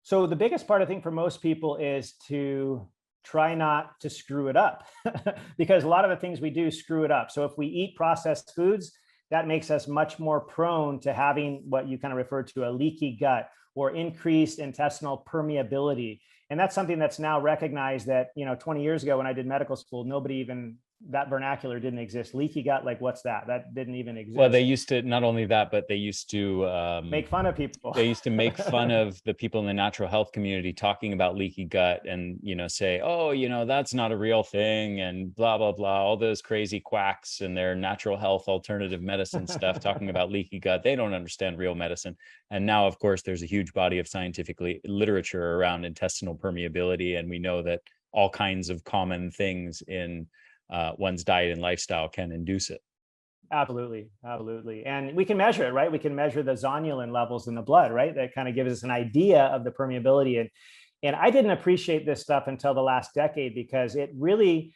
So the biggest part, I think, for most people is to try not to screw it up because a lot of the things we do screw it up. So if we eat processed foods, that makes us much more prone to having what you kind of referred to, a leaky gut or increased intestinal permeability. And that's something that's now recognized that, 20 years ago when I did medical school, nobody even, that vernacular didn't exist. Leaky gut, like what's that? That didn't even exist. Well, they used to, not only that, but they used to make fun of people. They used to make fun of the people in the natural health community talking about leaky gut and, say, oh, that's not a real thing and blah, blah, blah, all those crazy quacks and their natural health alternative medicine stuff talking about leaky gut. They don't understand real medicine. And now, of course, there's a huge body of scientific literature around intestinal permeability. And we know that all kinds of common things in one's diet and lifestyle can induce it. Absolutely. Absolutely. And we can measure it, right? We can measure the zonulin levels in the blood, right? That kind of gives us an idea of the permeability. And I didn't appreciate this stuff until the last decade because it really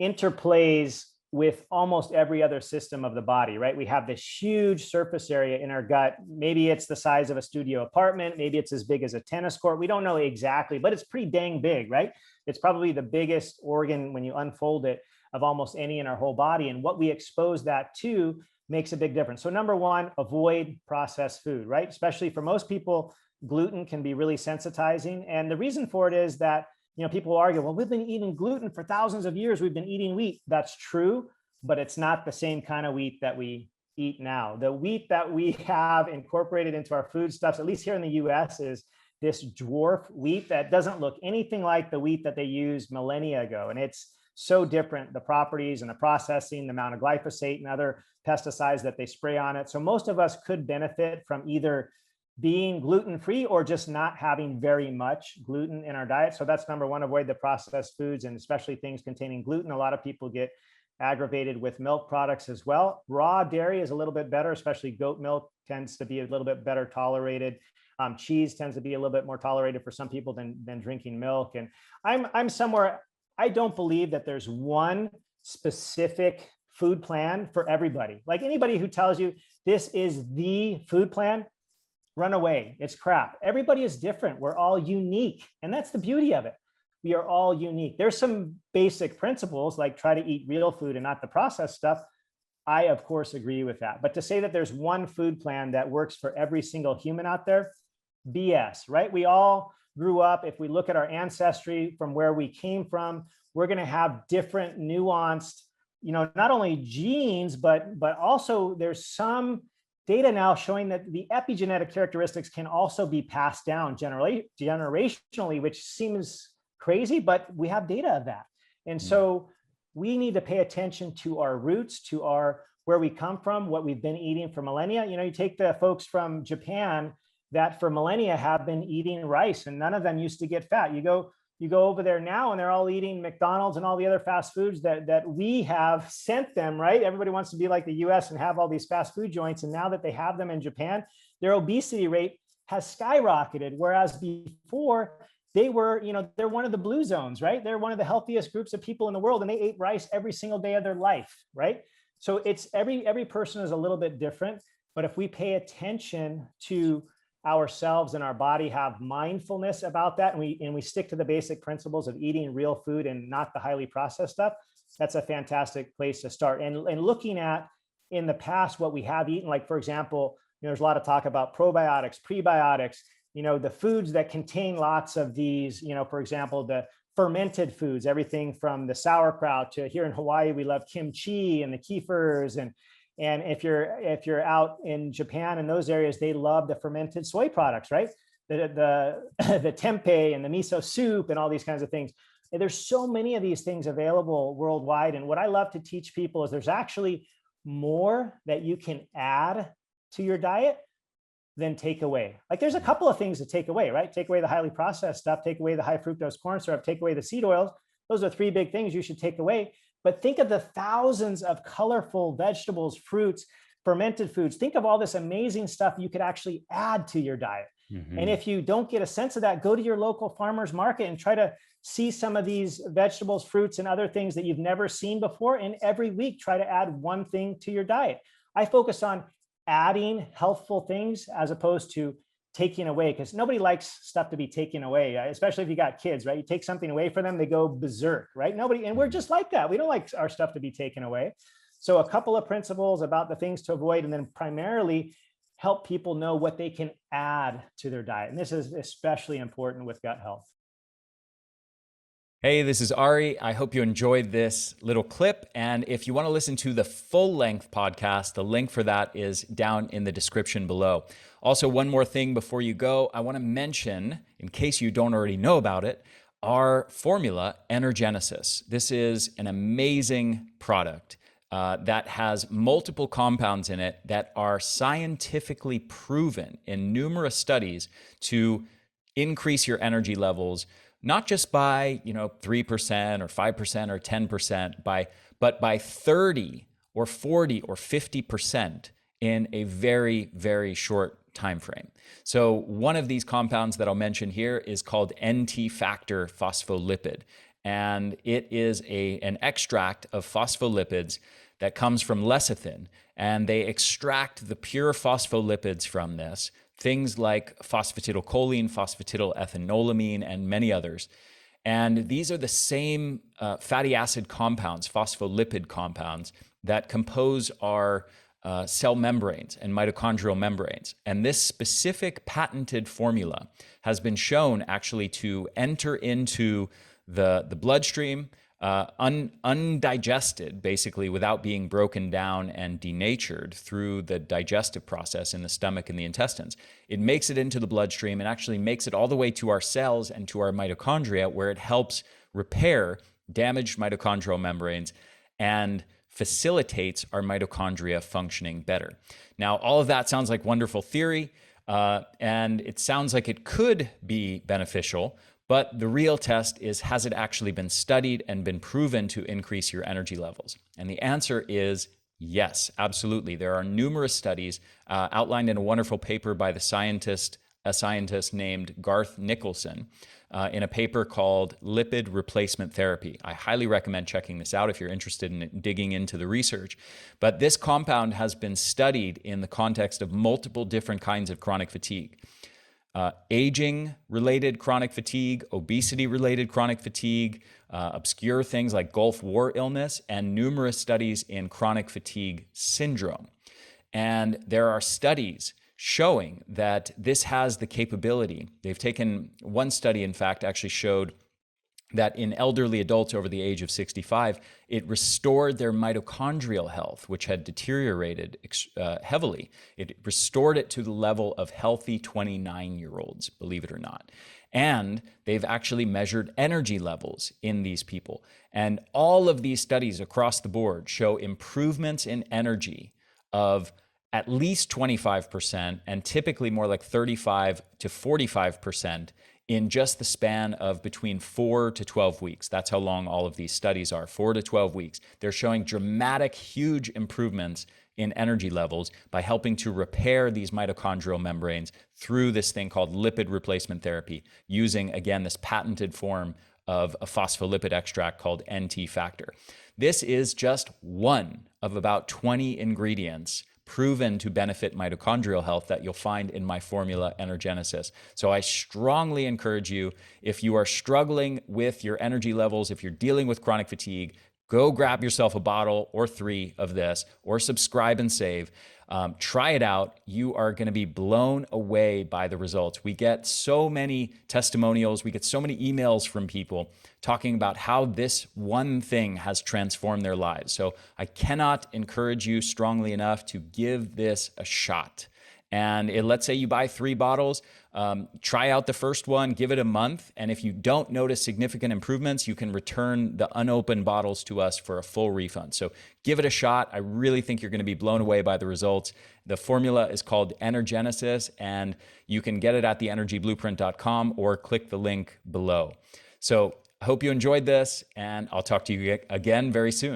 interplays with almost every other system of the body, right? We have this huge surface area in our gut. Maybe it's the size of a studio apartment. Maybe it's as big as a tennis court. We don't know exactly, but it's pretty dang big, right? It's probably the biggest organ when you unfold it of almost any in our whole body. And what we expose that to makes a big difference. So number one, avoid processed food, right? Especially for most people, gluten can be really sensitizing. And the reason for it is that, people argue, well, we've been eating gluten for thousands of years. We've been eating wheat. That's true, but it's not the same kind of wheat that we eat now. The wheat that we have incorporated into our foodstuffs, at least here in the US, is this dwarf wheat that doesn't look anything like the wheat that they used millennia ago. And it's so different, the properties and the processing, the amount of glyphosate and other pesticides that they spray on it. So most of us could benefit from either being gluten-free or just not having very much gluten in our diet. So that's number one, avoid the processed foods and especially things containing gluten. A lot of people get aggravated with milk products as well. Raw dairy is a little bit better, especially goat milk tends to be a little bit better tolerated. Cheese tends to be a little bit more tolerated for some people than drinking milk. And I'm somewhere, I don't believe that there's one specific food plan for everybody. Like anybody who tells you this is the food plan, run away. It's crap. Everybody is different. We're all unique. And that's the beauty of it. We are all unique. There's some basic principles like try to eat real food and not the processed stuff. I, of course, agree with that. But to say that there's one food plan that works for every single human out there, BS, right? We all grew up. If we look at our ancestry from where we came from, we're going to have different nuanced, not only genes, but also there's some data now showing that the epigenetic characteristics can also be passed down generationally, which seems crazy, but we have data of that. And so we need to pay attention to our roots, to where we come from, what we've been eating for millennia. You take the folks from Japan that for millennia have been eating rice and none of them used to get fat. You go over there now and they're all eating McDonald's and all the other fast foods that we have sent them, right? Everybody wants to be like the US and have all these fast food joints. And now that they have them in Japan, their obesity rate has skyrocketed. Whereas before they were, they're one of the blue zones, right? They're one of the healthiest groups of people in the world and they ate rice every single day of their life, right? So it's every person is a little bit different, but if we pay attention to ourselves and our body, have mindfulness about that, and we stick to the basic principles of eating real food and not the highly processed stuff, that's a fantastic place to start. And looking at in the past what we have eaten, like for example, there's a lot of talk about probiotics, prebiotics, the foods that contain lots of these, for example, the fermented foods, everything from the sauerkraut to here in Hawaii, we love kimchi and the kefirs. And if you're out in Japan and those areas, they love the fermented soy products, right? The tempeh and the miso soup and all these kinds of things. And there's so many of these things available worldwide. And what I love to teach people is there's actually more that you can add to your diet than take away. Like there's a couple of things to take away, right? Take away the highly processed stuff, take away the high fructose corn syrup, take away the seed oils. Those are three big things you should take away. But think of the thousands of colorful vegetables, fruits, fermented foods. Think of all this amazing stuff you could actually add to your diet. Mm-hmm. And if you don't get a sense of that, go to your local farmer's market and try to see some of these vegetables, fruits, and other things that you've never seen before. And every week, try to add one thing to your diet. I focus on adding healthful things as opposed to taking away, because nobody likes stuff to be taken away, especially if you got kids, right? You take something away from them, they go berserk, right? Nobody, and we're just like that. We don't like our stuff to be taken away. So a couple of principles about the things to avoid, and then primarily help people know what they can add to their diet. And this is especially important with gut health. Hey, this is Ari. I hope you enjoyed this little clip. And if you want to listen to the full-length podcast, the link for that is down in the description below. Also, one more thing before you go, I want to mention, in case you don't already know about it, our formula, Energenesis. This is an amazing product that has multiple compounds in it that are scientifically proven in numerous studies to increase your energy levels, not just by 3% or 5% or 10%, but by 30 or 40 or 50% in a very, very short time frame. So one of these compounds that I'll mention here is called NT factor phospholipid, and it is an extract of phospholipids that comes from lecithin, and they extract the pure phospholipids from this, things like phosphatidylcholine, phosphatidylethanolamine, and many others. And these are the same fatty acid compounds, phospholipid compounds, that compose our cell membranes and mitochondrial membranes. And this specific patented formula has been shown actually to enter into the bloodstream undigested, basically without being broken down and denatured through the digestive process in the stomach and the intestines. It makes it into the bloodstream and actually makes it all the way to our cells and to our mitochondria, where it helps repair damaged mitochondrial membranes and facilitates our mitochondria functioning better. Now, all of that sounds like wonderful theory, and it sounds like it could be beneficial, but the real test is, has it actually been studied and been proven to increase your energy levels? And the answer is yes, absolutely. There are numerous studies outlined in a wonderful paper by a scientist named Garth Nicholson, in a paper called Lipid Replacement Therapy. I highly recommend checking this out if you're interested in digging into the research. But this compound has been studied in the context of multiple different kinds of chronic fatigue. Aging-related chronic fatigue, obesity-related chronic fatigue, obscure things like Gulf War illness, and numerous studies in chronic fatigue syndrome. And there are studies showing that this has the capability. They've taken one study, in fact, actually showed that in elderly adults over the age of 65, it restored their mitochondrial health, which had deteriorated heavily. It restored it to the level of healthy 29-year-olds, believe it or not. And they've actually measured energy levels in these people. And all of these studies across the board show improvements in energy of at least 25%, and typically more like 35 to 45% in just the span of between 4 to 12 weeks. That's how long all of these studies are, 4 to 12 weeks. They're showing dramatic, huge improvements in energy levels by helping to repair these mitochondrial membranes through this thing called lipid replacement therapy, using, again, this patented form of a phospholipid extract called NT factor. This is just one of about 20 ingredients proven to benefit mitochondrial health that you'll find in my formula, Energenesis. So I strongly encourage you, if you are struggling with your energy levels, if you're dealing with chronic fatigue, go grab yourself a bottle or 3 of this, or subscribe and save. Try it out. You are going to be blown away by the results. We get so many testimonials. We get so many emails from people talking about how this one thing has transformed their lives. So I cannot encourage you strongly enough to give this a shot. And let's say you buy 3 bottles, try out the first one, give it a month. And if you don't notice significant improvements, you can return the unopened bottles to us for a full refund. So give it a shot. I really think you're going to be blown away by the results. The formula is called Energenesis, and you can get it at theenergyblueprint.com or click the link below. So I hope you enjoyed this, and I'll talk to you again very soon.